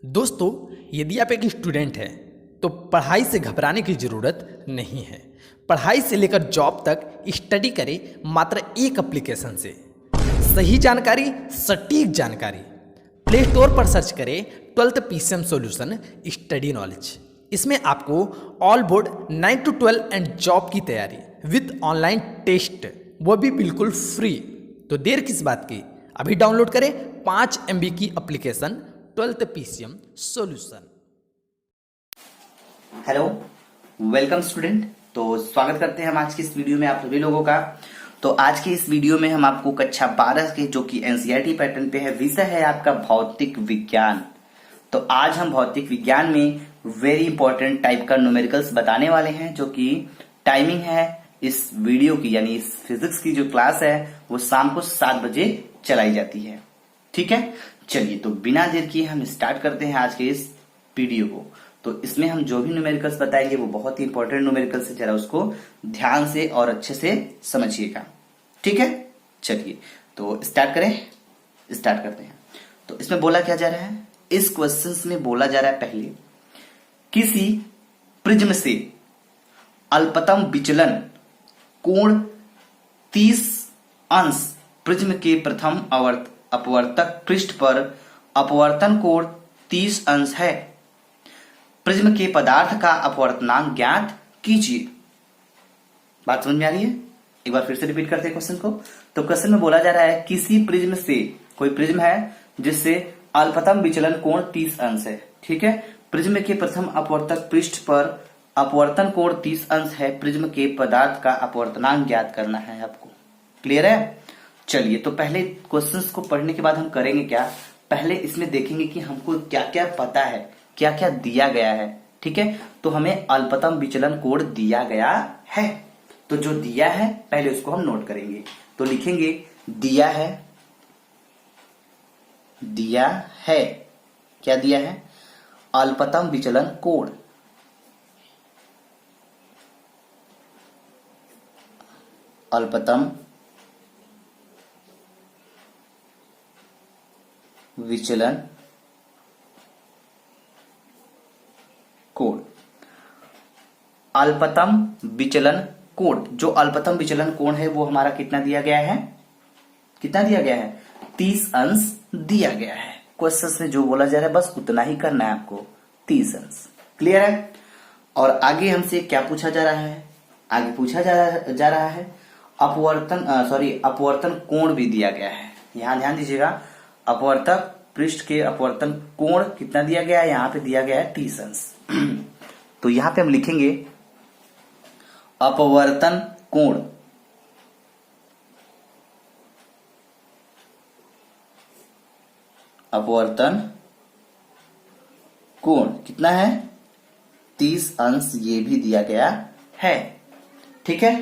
दोस्तों, यदि आप एक स्टूडेंट हैं तो पढ़ाई से घबराने की ज़रूरत नहीं है। पढ़ाई से लेकर जॉब तक स्टडी करें मात्र एक एप्लीकेशन से। सही जानकारी, सटीक जानकारी। प्ले स्टोर पर सर्च करें 12th PCM solution study knowledge. इसमें आपको all board 9 to 12 and job की तैयारी विद ऑनलाइन टेस्ट, वो भी बिल्कुल फ्री। तो देर किस बात की, अभी डाउनलोड करें 5 MB की application 12th PCM solution. Hello, welcome student. तो स्वागत करते हैं हम आज की इस वीडियो में आप सभी लोगों का। तो आज की इस वीडियो में हम आपको कक्षा 12 के जो कि एनसीईआरटी पैटर्न पे है, विषय है आपका भौतिक विज्ञान। तो आज हम भौतिक विज्ञान में वेरी इंपॉर्टेंट टाइप का न्यूमेरिकल्स बताने वाले हैं, जो कि टाइमिंग है इस वीडियो की, यानी इस फिजिक्स की जो क्लास है वो शाम को 7 बजे चलाई जाती है। ठीक है, चलिए तो बिना देर किए हम स्टार्ट करते हैं आज के इस वीडियो को। तो इसमें हम जो भी न्यूमेरिकल्स बताएंगे वो बहुत ही इंपॉर्टेंट न्यूमेरिकल्स है, जरा उसको ध्यान से और अच्छे से समझिएगा। ठीक है, चलिए तो स्टार्ट करते हैं। तो इसमें बोला क्या जा रहा है, इस क्वेश्चन में बोला जा रहा है, पहले किसी प्रिज्म से अल्पतम विचलन कोण 30 अंश प्रिज्म के प्रथम अपवर्तक पृष्ठ पर अपवर्तन कोण 30 अंश है। प्रिज्म के पदार्थ का अपवर्तनांक ज्ञात कीजिए। बात समझ में आ रही है? एक बार फिर से रिपीट करते हैं क्वेश्चन को। तो क्वेश्चन में बोला जा रहा है किसी प्रिज्म से, कोई प्रिज्म है जिससे अल्पतम विचलन कोण 30 अंश है। ठीक है, प्रिज्म के प्रथम अपवर्तक पृष्ठ पर अपवर्तन कोण 30 अंश है। प्रिज्म के पदार्थ का अपवर्तनांक ज्ञात करना है आपको। क्लियर है? चलिए तो पहले क्वेश्चंस को पढ़ने के बाद हम करेंगे क्या, पहले इसमें देखेंगे कि हमको क्या क्या पता है, क्या क्या दिया गया है। ठीक है, तो हमें अल्पतम विचलन कोण दिया गया है। तो जो दिया है पहले उसको हम नोट करेंगे। तो लिखेंगे दिया है क्या दिया है, अल्पतम विचलन कोण। अल्पतम विचलन कोण। अल्पतम विचलन कोण, जो अल्पतम विचलन कोण है वो हमारा कितना दिया गया है, 30 अंश दिया गया है। क्वेश्चन में जो बोला जा रहा है बस उतना ही करना है आपको, 30 अंश। क्लियर है? और आगे हमसे क्या पूछा जा रहा है, आगे पूछा जा रहा है अपवर्तन कोण भी दिया गया है। यहां ध्यान दीजिएगा, अपवर्तक पृष्ठ के अपवर्तन कोण कितना दिया गया है, यहां पे दिया गया है 30 अंश। तो यहां पे हम लिखेंगे अपवर्तन कोण, अपवर्तन कोण कितना है, 30 अंश, ये भी दिया गया है। ठीक है,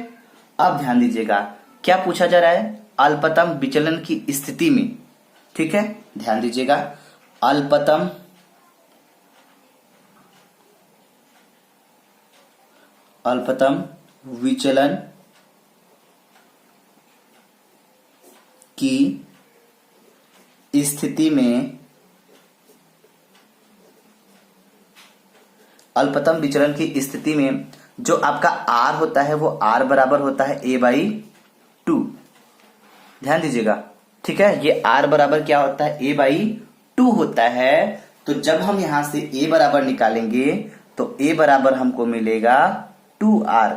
अब ध्यान दीजिएगा क्या पूछा जा रहा है, अल्पतम विचलन की स्थिति में। ठीक है, ध्यान दीजिएगा, अल्पतम विचलन की स्थिति में, अल्पतम विचलन की स्थिति में जो आपका R होता है वो R बराबर होता है a/2। ध्यान दीजिएगा, ठीक है, ये R बराबर क्या होता है, a/2 होता है। तो जब हम यहां से a बराबर निकालेंगे तो a बराबर हमको मिलेगा 2R।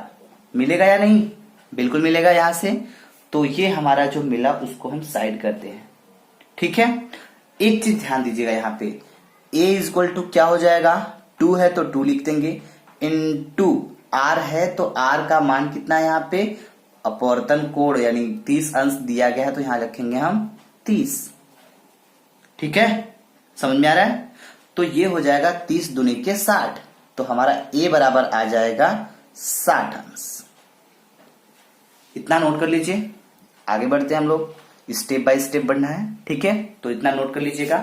मिलेगा या नहीं? बिल्कुल मिलेगा यहां से। तो ये हमारा जो मिला उसको हम साइड करते हैं। ठीक है, एक चीज ध्यान दीजिएगा, यहाँ पे a = क्या हो जाएगा, 2 है तो 2 लिख देंगे, इनटू R है तो R का मान कितना है, यहाँ पे अपवर्तन कोण यानी 30 अंश दिया गया है तो यहां रखेंगे हम 30। ठीक है, समझ में आ रहा है? तो ये हो जाएगा 30 दूनी के 60। तो हमारा a बराबर आ जाएगा 60 अंश। इतना नोट कर लीजिए। आगे बढ़ते हैं हम लोग, स्टेप बाय स्टेप बढ़ना है। ठीक है, तो इतना नोट कर लीजिएगा।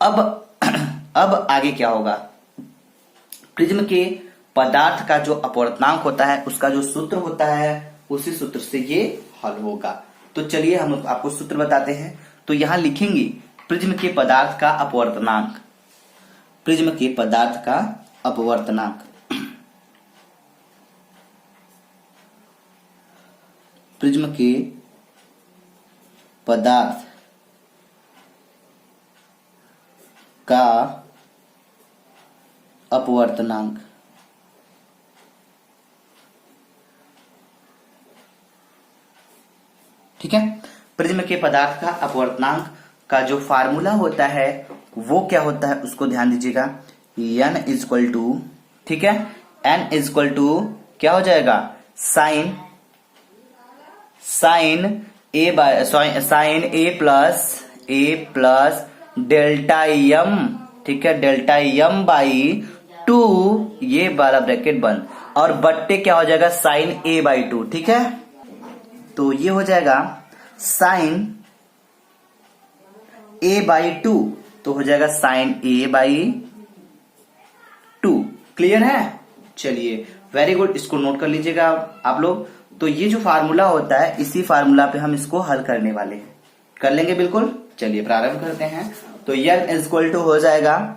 अब आगे क्या होगा, प्रिज्म के पदार्थ का जो अपवर्तनांक होता है उसका जो सूत्र होता है उसी सूत्र से ये हल होगा। तो चलिए हम आपको सूत्र बताते हैं। तो यहां लिखेंगे प्रिज्म के पदार्थ का अपवर्तनांक। प्रिज्म के पदार्थ का अपवर्तनांक। प्रिज्म के पदार्थ का अपवर्तनांक। ठीक है, प्रिज्म के पदार्थ का अपवर्तनांक का जो फार्मूला होता है वो क्या होता है उसको ध्यान दीजिएगा। n इजक्वल टू, ठीक है, n इजक्वल टू क्या हो जाएगा, साइन ए प्लस डेल्टा यम, ठीक है, डेल्टा यम बाई 2, ये वाला ब्रैकेट बंद, और बट्टे क्या हो जाएगा, साइन ए बाई 2। ठीक है, तो ये हो जाएगा साइन ए बाई 2, तो हो जाएगा साइन ए बाई 2। क्लियर है? चलिए, वेरी गुड, इसको नोट कर लीजिएगा आप लोग। तो ये जो फार्मूला होता है, इसी फार्मूला पे हम इसको हल करने वाले हैं, कर लेंगे बिल्कुल। चलिए प्रारंभ करते हैं। तो n इक्वल टू हो जाएगा,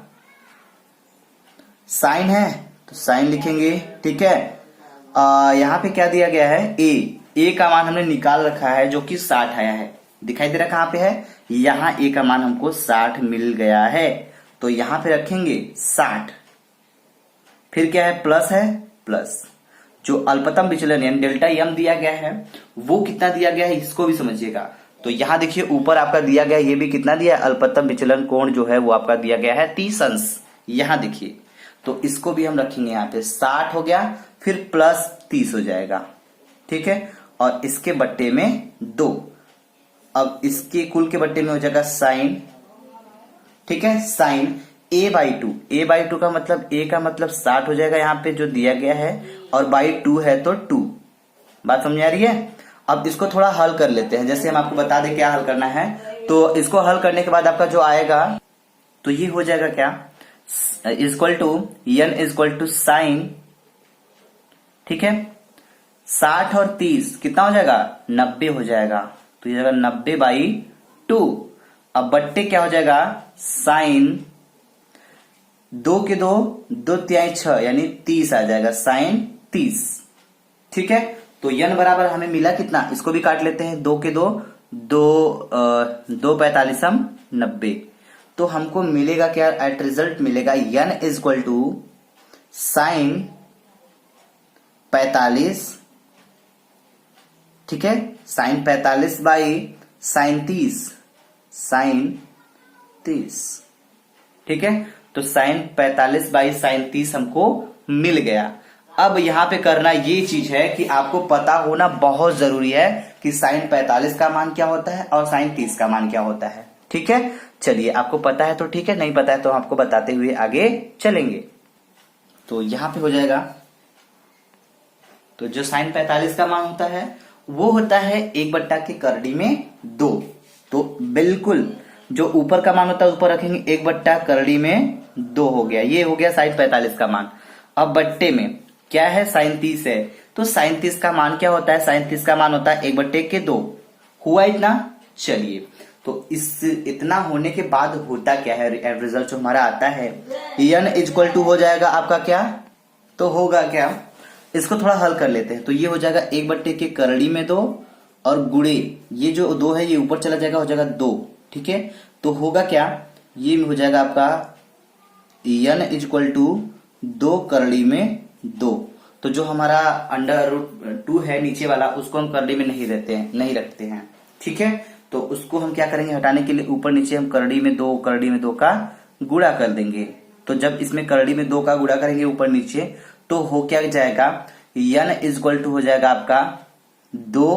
साइन है तो साइन लिखेंगे, ठीक है। यहां पे क्या दिया गया है, ए का मान हमने निकाल रखा है जो कि 60 आया है, दिखाई दे रहा कहां पे है, यहां ए का मान हमको 60 मिल गया है, तो यहां पे रखेंगे 60। फिर क्या है, प्लस है, प्लस जो अल्पतम विचलन यानी डेल्टा यम दिया गया है वो कितना दिया गया है इसको भी समझिएगा। तो यहां देखिए ऊपर आपका दिया गया है, ये भी कितना दिया है, अल्पतम विचलन कोण जो है वो आपका दिया गया है 30 अंश, यहां देखिए। तो इसको भी हम रखेंगे यहाँ पे, 60 हो गया, फिर प्लस 30 हो जाएगा, ठीक है, और इसके बट्टे में 2। अब इसके कुल के बट्टे में हो जाएगा साइन, ठीक है, sine a by 2, a by 2 का मतलब a का मतलब 60 हो जाएगा यहाँ पे जो दिया गया है, और बाई 2 है तो 2। बात समझ आ रही है? अब इसको थोड़ा हल कर लेते हैं, जैसे हम आपको बता दें क्या हल करना है। तो इसको हल करने के बाद आपका जो आएगा, तो ये हो जाएगा क्या, equal to n equal to sine, ठीक है, 60 और 30 कितना हो जाएगा, 90 हो जाएगा, तो ये जाएगा 90 बाई 2। अब बट्टे क्या हो जाएगा, साइन 2 के 2, 2 तिहाई 6 यानी 30 आ जाएगा, साइन 30। ठीक है, तो n बराबर हमें मिला कितना, इसको भी काट लेते हैं, 2 के 2, 2 45 90। तो हमको मिलेगा क्या, एट रिजल्ट मिलेगा n इक्वल टू साइन 45, ठीक है, साइन 45 बाई साइन 30, साइन 30, ठीक है। तो साइन 45 बाई साइन 30 हमको मिल गया। अब यहां पे करना ये चीज है कि आपको पता होना बहुत जरूरी है कि साइन 45 का मान क्या होता है और साइन 30 का मान क्या होता है, ठीक है। चलिए, आपको पता है तो ठीक है, नहीं पता है तो आपको बताते हुए आगे चलेंगे। तो यहां पे हो जाएगा, तो जो साइन 45 का मान होता है वो होता है 1 के करड़ी में 2। तो बिल्कुल जो ऊपर का मान होता है ऊपर रखेंगे, 1 करड़ी में 2 हो गया, ये हो गया साइन 45 का मान। अब बट्टे में क्या है, साइन 30 है, तो साइन 30 का मान क्या होता है, साइन 30 का मान होता है 1/2 हुआ इतना। चलिए, तो इस इतना होने के बाद होता क्या है, रिजल्ट जो हमारा आता है n इक्वल टू हो जाएगा आपका क्या, तो होगा क्या, इसको थोड़ा हल कर लेते हैं। तो ये हो जाएगा 1/2 करड़ी में 2 और गुणे ये जो 2 है ये ऊपर चला जाएगा, हो जाएगा 2, ठीक है। तो होगा क्या, ये हो जाएगा आपका n इक्वल टू 2 करड़ी में 2। तो जो हमारा √2 है नीचे वाला, उसको हम करड़ी में नहीं रखते हैं, ठीक है। तो उसको हम क्या करेंगे, हटाने के लिए ऊपर नीचे हम करड़ी में 2 का गुणा कर देंगे। तो जब इसमें करड़ी में 2 का गुणा करेंगे ऊपर नीचे, तो हो क्या जाएगा, n इक्वल टू हो जाएगा आपका 2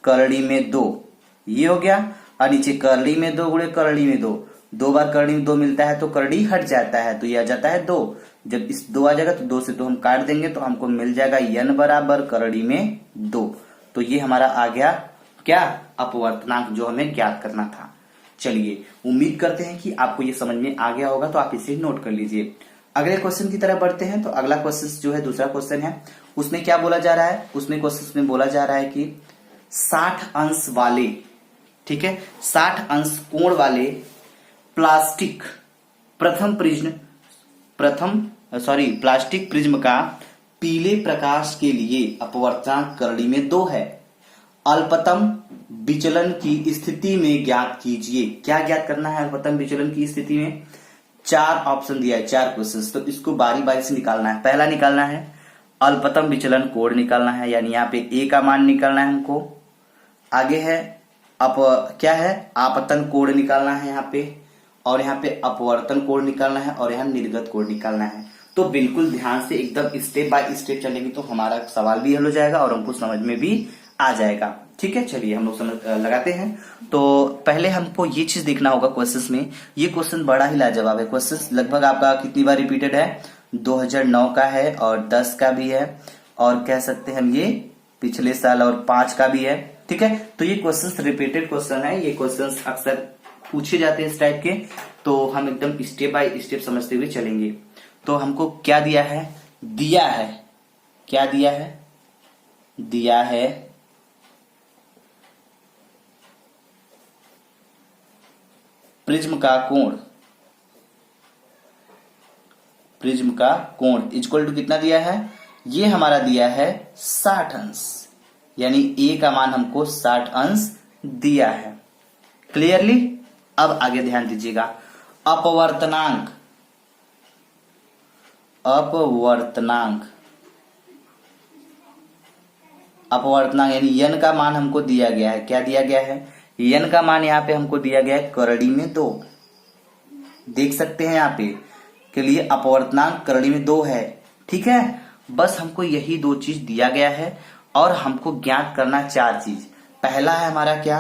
करड़ी में 2, ये हो गया, और नीचे करड़ी में 2 गुणे करड़ी में 2 बार करड़ी में 2 मिलता है तो करड़ी हट जाता है, तो ये आ जाता है 2। जब इस 2 आ जाएगा तो 2 से 2 हम काट देंगे, तो हमको मिल जाएगा n बराबर करड़ी में 2। तो ये हमारा आ गया क्या, अपवर्तनांक जो हमें ज्ञात करना था। चलिए, उम्मीद करते हैं कि आपको ये समझ में आ गया होगा, तो आप इसे नोट कर लीजिए। अगले क्वेश्चन की तरफ बढ़ते हैं। तो अगला क्वेश्चन जो है दूसरा क्वेश्चन है, उसमें क्या बोला जा रहा है, उसमें क्वेश्चन में बोला जा रहा है कि 60 अंश वाले, ठीक है, 60 अंश कोण वाले प्लास्टिक प्रथम प्रिज्म प्लास्टिक प्रिज्म का पीले प्रकाश के लिए अपवर्तनांक करड़ी में 2 है। अल्पतम विचलन की स्थिति में ज्ञात कीजिए। क्या ज्ञात करना है अल्पतम विचलन की स्थिति में? 4 ऑप्शन दिया है, 4 क्वेश्चन, तो इसको बारी बारी से निकालना है। पहला निकालना है अल्पतम विचलन कोण निकालना है, यानी यहाँ पे ए का मान निकालना है हमको। आगे है क्या है आपतन कोण निकालना है यहाँ पे, और यहाँ पे अपवर्तन कोण निकालना है, और यहाँ निर्गत कोण निकालना है। तो बिल्कुल ध्यान से एकदम स्टेप बाय स्टेप चलेंगे तो हमारा सवाल भी हल हो जाएगा और हमको समझ में भी आ जाएगा। ठीक है, चलिए हम लोग समझ लगाते हैं। तो पहले हमको ये चीज देखना होगा क्वेश्चंस में। ये क्वेश्चन बड़ा ही लाजवाब है। क्वेश्चन लगभग आपका कितनी बार रिपीटेड है? 2009 का है और 10 का भी है, और कह सकते हैं हम ये पिछले साल और 5 का भी है। ठीक है, तो ये क्वेश्चंस रिपीटेड क्वेश्चन है। ये क्वेश्चंस अक्सर पूछे जाते हैं इस टाइप के, तो हम एकदम स्टेप बाय स्टेप समझते हुए चलेंगे। तो हमको क्या दिया है? क्या दिया है? दिया है प्रिज्म का कोण इक्वल टू कितना दिया है? ये हमारा दिया है 60 अंश, यानी ए का मान हमको 60 अंश दिया है। क्लियरली? अब आगे ध्यान दीजिएगा। अपवर्तनांक यानी n का मान हमको दिया गया है। क्या दिया गया है? n का मान यहाँ पे हमको दिया गया है करड़ी में 2। देख सकते हैं यहाँ पे के लिए अपवर्तनांक करड़ी में 2 है। ठीक है, बस हमको यही 2 चीज दिया गया है और हमको ज्ञात करना 4 चीज। पहला है हमारा क्या?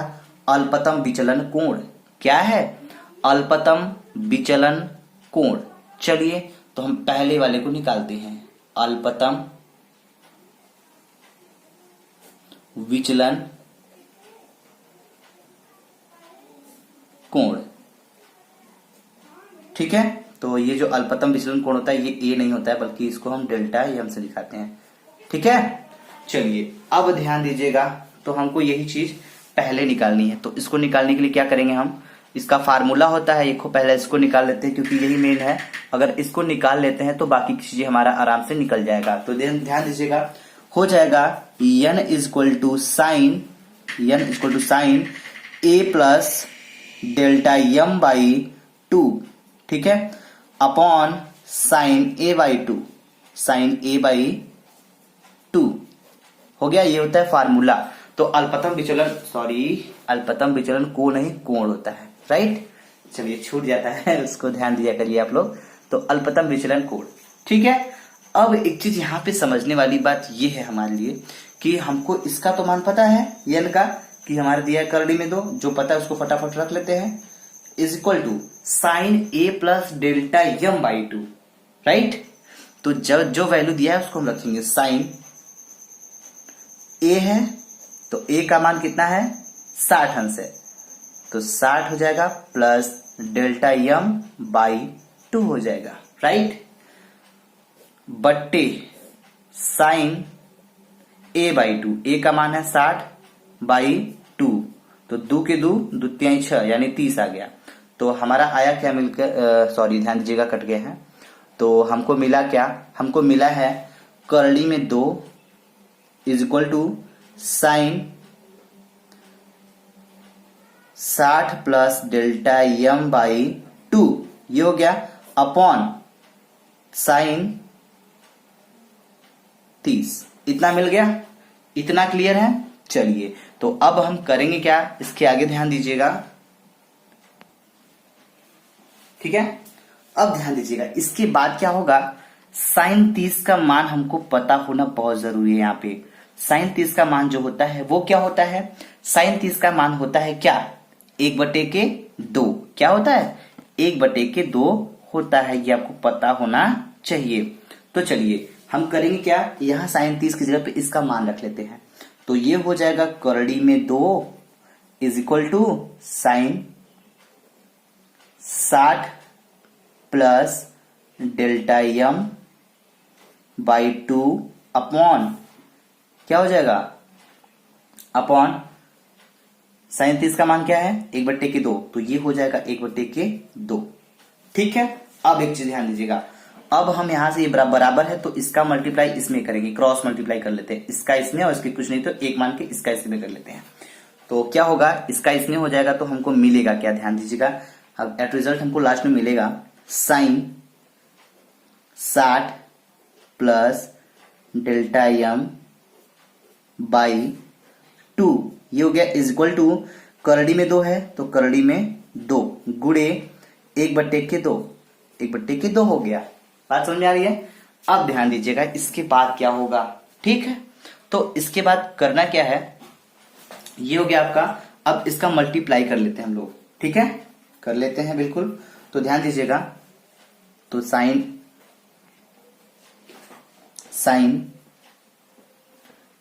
अल्पतम विचलन कोण। क्या है? अल्पतम विचलन कोण। चलिए तो हम पहले वाले को निकालते हैं। अल्पतम विचलन कोण। ठीक है, तो ये जो अल्पतम विचलन कोण होता है ये ए नहीं होता है, बल्कि इसको हम डेल्टा एम से दिखाते हैं। ठीक है, चलिए अब ध्यान दीजिएगा। तो हमको यही चीज पहले निकालनी है, तो इसको निकालने के लिए क्या करेंगे हम? इसका फार्मूला होता है, एक पहले इसको निकाल लेते हैं क्योंकि यही मेन है। अगर इसको निकाल लेते हैं तो बाकी चीजें हमारा आराम से निकल जाएगा। तो ध्यान दीजिएगा, हो जाएगा n equal to sine a plus delta m by 2। ठीक है, अपॉन साइन ए बाई 2 हो गया। ये होता है फार्मूला। तो अल्पतम विचलन को नहीं कोण होता है, राइट? चलिए छूट जाता है, उसको ध्यान दिया करिए आप लोग। तो अल्पतम विचलन कोण। ठीक है, अब एक चीज यहाँ पे समझने वाली बात ये है हमारे लिए कि हमको इसका तो मान पता है n का, कि हमारे दिया है करड़ी में 2, जो पता है उसको फटाफट रख लेते हैं। Is equal to sine a plus delta m by 2, right? तो जब जो वैल्यू दिया है उसको हम रखेंगे। साइन ए है तो ए का मान कितना है? 60 अंश है, तो 60 हो जाएगा प्लस डेल्टा एम बाई 2 हो जाएगा, राइट? बट्टे साइन ए बाई 2, ए का मान है 60 बाई 2, तो 2 के 2 दूतियाई 6 यानी 30 आ गया। तो हमारा आया क्या मिलकर, सॉरी ध्यान दीजिएगा कट गए हैं। तो हमको मिला क्या? हमको मिला है करड़ी में 2 is equal to sine 60 plus delta m by 2, ये हो गया, अपॉन साइन 30। इतना मिल गया, इतना क्लियर है? चलिए तो अब हम करेंगे क्या, इसके आगे ध्यान दीजिएगा। ठीक है, अब ध्यान दीजिएगा, इसके बाद क्या होगा? साइन 30 का मान हमको पता होना बहुत जरूरी है। यहाँ पे साइन 30 का मान जो होता है वो क्या होता है? साइन 30 का मान होता है क्या? 1/2। क्या होता है? 1/2 होता है, ये आपको पता होना चाहिए। तो चलिए हम करेंगे क्या, यहां साइन 30 की जगह पे इसका मान रख लेते हैं। तो ये हो जाएगा करड़ी में 2 is equal to sine 60 plus delta m by 2 upon क्या हो जाएगा? अपॉन साइन 30 का मान क्या है? 1/2, तो ये हो जाएगा 1/2। ठीक है, अब एक चीज ध्यान दीजिएगा, अब हम यहां से ये बराबर है तो इसका मल्टीप्लाई इसमें करेंगे, क्रॉस मल्टीप्लाई कर लेते हैं, इसका इसमें और इसके कुछ नहीं तो एक मान के इसका इसमें कर लेते हैं। तो क्या होगा, इसका इसमें हो जाएगा तो हमको मिलेगा क्या, ध्यान दीजिएगा। अब एट रिजल्ट हमको लास्ट में मिलेगा sine 60 plus delta m by 2, ये हो गया इज इक्वल टू, करड़ी में 2 है तो करड़ी में 2 गुड़े 1/2, 1/2 हो गया। बात समझ में आ रही है। अब ध्यान दीजिएगा इसके बाद क्या होगा, ठीक है। तो इसके बाद करना क्या है, ये हो गया आपका। अब इसका मल्टीप्लाई कर लेते हैं हम लोग, ठीक है, कर लेते हैं बिल्कुल। तो ध्यान दीजिएगा, तो sine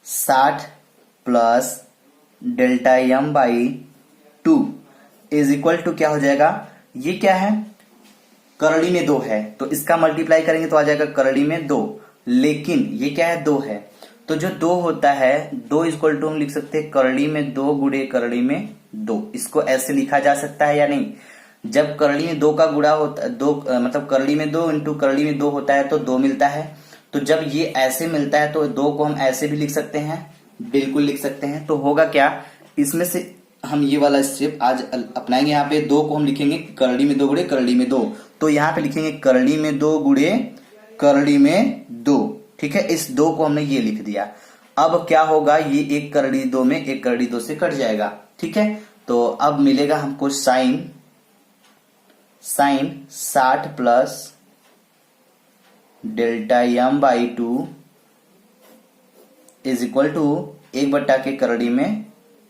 60 plus delta m by 2 is equal to क्या हो जाएगा, ये क्या है, करड़ी में 2 है तो इसका मल्टीप्लाई करेंगे तो आ जाएगा करड़ी में 2, लेकिन ये क्या है, 2 है तो जो 2 होता है 2 इक्वल टू हम लिख सकते हैं करड़ी में 2 गुड़े करड़ी में 2। इसको ऐसे लिखा जा सकता है या नहीं, जब करड़ी में 2 का गुड़ा होता है, 2 मतलब करड़ी में 2 इंटू करड़ी में 2 होता है तो 2 मिलता है। तो जब ये ऐसे मिलता है तो 2 को हम ऐसे भी लिख सकते हैं, बिल्कुल लिख सकते हैं। तो होगा क्या, इसमें से हम ये वाला स्टेप आज अपनाएंगे। यहाँ पे 2 को हम लिखेंगे करड़ी में 2 गुड़े करड़ी में 2, तो यहाँ पे लिखेंगे करड़ी में 2 गुड़े करड़ी में 2, ठीक है। इस 2 को हमने ये लिख दिया। अब क्या होगा, ये एक करड़ी 2 में एक करड़ी 2 से कट जाएगा, ठीक है। तो अब मिलेगा हमको sine 60 plus delta m by 2 is equal to 1/2 करड़ी में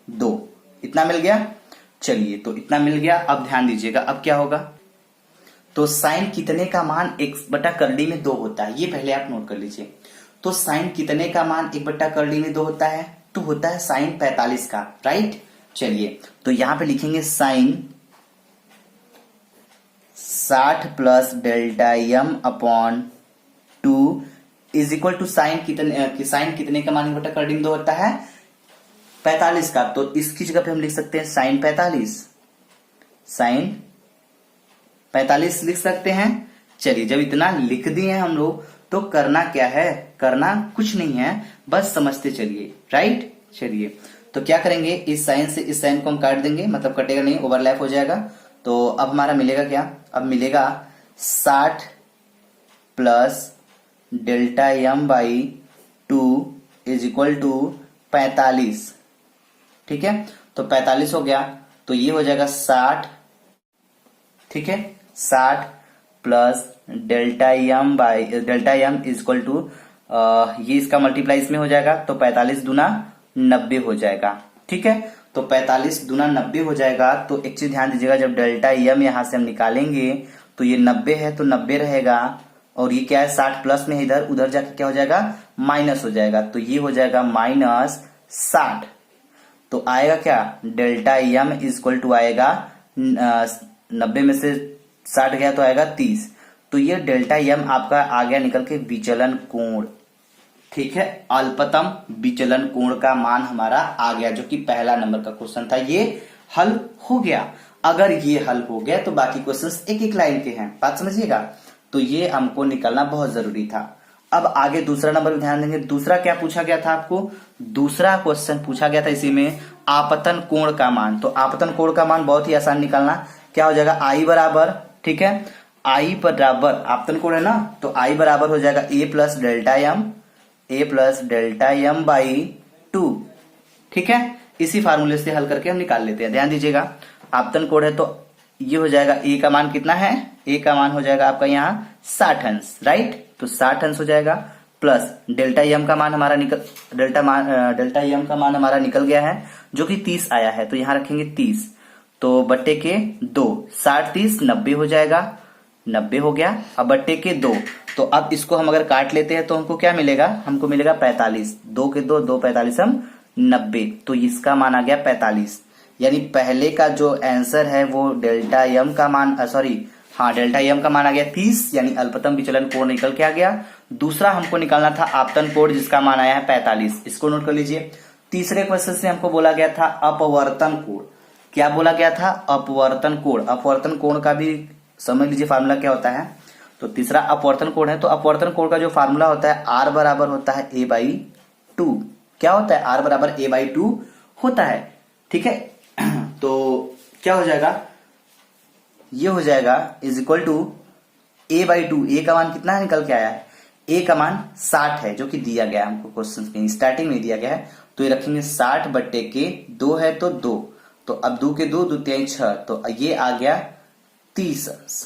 2। इतना मिल गया, चलिए तो इतना मिल गया। अब ध्यान दीजिएगा अब क्या होगा, तो साइन कितने का मान 1/करड़ी में 2 होता है, ये पहले आप नोट कर लीजिए। तो साइन कितने का मान 1/करड़ी में 2 होता है, तो होता है साइन 45 का, राइट। चलिए तो यहां पे लिखेंगे sine 60 plus delta m upon 2 is equal to sine कितने का मान 1/करड़ी में 2 होता है, 45 का। तो इसकी जगह पे हम लिख सकते हैं साइन 45 लिख सकते हैं। चलिए जब इतना लिख दिए हैं हम लोग तो करना क्या है, करना कुछ नहीं है, बस समझते चलिए, राइट। चलिए तो क्या करेंगे, इस साइन से इस साइन को हम काट देंगे, मतलब कटेगा नहीं, ओवरलैप हो जाएगा। तो अब हमारा मिलेगा क्या, अब मिलेगा 60 plus delta m by 2 is equal to 45, ठीक है। तो 45 हो गया तो ये हो जाएगा 60, ठीक है, 60 plus delta m is equal to, ये इसका मल्टीप्लाई इसमें हो जाएगा तो 45 दूना 90 हो जाएगा, ठीक है। तो 45 दूना 90 हो जाएगा। तो एक चीज ध्यान दीजिएगा, जब डेल्टा एम यहां से हम निकालेंगे तो ये 90 है तो 90 रहेगा, और ये क्या है 60 प्लस में, इधर उधर जाके क्या हो जाएगा, माइनस हो जाएगा। तो ये हो जाएगा -60। तो आएगा क्या, delta m is equal to आएगा 90 में से 60 गया तो आएगा 30। तो ये डेल्टा एम आपका आ गया निकल के विचलन कोण, ठीक है, अल्पतम विचलन कोण का मान हमारा आ गया, जो कि पहला नंबर का क्वेश्चन था, ये हल हो गया। अगर ये हल हो गया तो बाकी क्वेश्चंस एक एक लाइन के हैं, बात समझिएगा। तो ये हमको निकलना बहुत जरूरी था। अब आगे दूसरा नंबर में ध्यान देंगे। दूसरा क्या पूछा गया था आपको, दूसरा क्वेश्चन पूछा गया था इसी में आपतन कोण का मान। तो आपतन कोण का मान बहुत ही आसान निकालना, क्या हो जाएगा, आई बराबर, ठीक है, आई बराबर आपतन कोण है ना, तो आई बराबर हो जाएगा ए प्लस डेल्टा एम बाई 2, ठीक है। इसी फार्मूले से हल करके हम निकाल लेते हैं। ध्यान दीजिएगा, आपतन कोण है तो ये हो जाएगा, ए का मान कितना है, ए का मान हो जाएगा आपका यहाँ 60 अंश, राइट। तो 60 अंश हो जाएगा, प्लस डेल्टा एम का मान हमारा डेल्टा एम का मान हमारा निकल गया है, जो कि 30 आया है, तो यहाँ रखेंगे 30, तो बट्टे के 2, 60 30 90 हो जाएगा, 90 हो गया। अब बट्टे के 2, तो अब इसको हम अगर काट लेते हैं तो हमको क्या मिलेगा, हमको मिलेगा 45, 2 के 2 2 45 हम 90, तो इसका मान आ गया 45। यानी पहले का जो आंसर है वो डेल्टा एम का मान डेल्टा एम का मान आ गया 30, यानी अल्पतम विचलन कोण निकल के आ गया। दूसरा हमको निकालना था आपतन कोण, जिसका मान आया है 45, इसको नोट कर लीजिए। तीसरे क्वेश्चन से हमको बोला गया था अपवर्तन कोण। क्या बोला गया था, अपवर्तन कोण। अपवर्तन कोण का भी समझ लीजिए फार्मूला क्या होता है। तो तीसरा अपवर्तन कोण है। तो अपवर्तन कोण का जो फार्मूला होता है R बराबर होता है A/2। क्या होता है? R बराबर A/2 होता है। ठीक है, तो क्या हो जाएगा? ये हो जाएगा इज इक्वल टू A/2। ए का मान कितना निकल के आया है? ए का मान 60 है, जो कि दिया गया है हमको क्वेश्चन में, स्टार्टिंग में दिया गया है। तो ये रखेंगे 60 बट्टे के 2 है तो 2, तो अब 2 के 2 2 3 6, तो ये आ गया 30 अंश।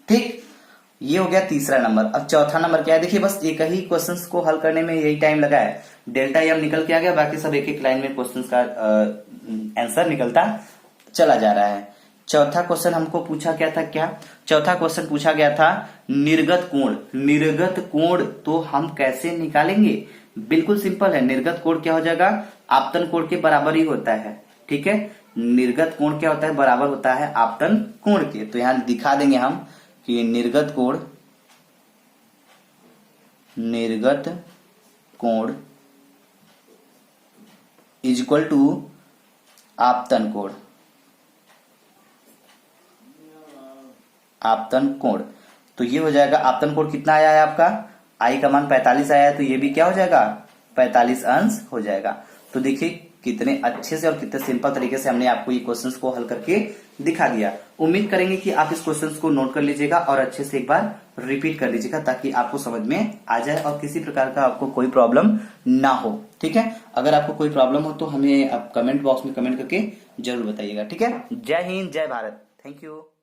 ठीक, ये हो गया तीसरा नंबर। अब चौथा नंबर क्या है? देखिए बस एक ही क्वेश्चंस को हल करने में यही टाइम लगा है। डेल्टा एम निकल के आ गया, बाकी सब एक एक लाइन में क्वेश्चंस का आंसर निकलता चला जा रहा है। चौथा क्वेश्चन हमको पूछा क्या था? क्या चौथा क्वेश्चन पूछा गया था? निर्गत कोण। निर्गत कोण तो हम कैसे निकालेंगे? बिल्कुल सिंपल है। निर्गत कोण क्या हो जाएगा? आपतन कोण के बराबर ही होता है। ठीक है, निर्गत कोण क्या होता है? बराबर होता है आपतन कोण के। तो यहां दिखा देंगे हम कि निर्गत कोण इज इक्वल टू आपतन कोण। आपतन कोण, तो ये हो जाएगा आपतन कोण कितना आया है आपका? आई का मान 45 आया है, तो ये भी क्या हो जाएगा? 45 अंश हो जाएगा। तो देखिए कितने अच्छे से और कितने सिंपल तरीके से हमने आपको ये क्वेश्चंस को हल करके दिखा दिया। उम्मीद करेंगे कि आप इस क्वेश्चंस को नोट कर लीजिएगा और अच्छे से एक बार रिपीट कर लीजिएगा, ताकि आपको समझ में आ जाए और किसी प्रकार का आपको कोई प्रॉब्लम ना हो। ठीक है, अगर आपको कोई प्रॉब्लम हो तो हमें आप कमेंट बॉक्स में कमेंट करके जरूर बताइएगा। ठीक है, जय हिंद, जय भारत, थैंक यू।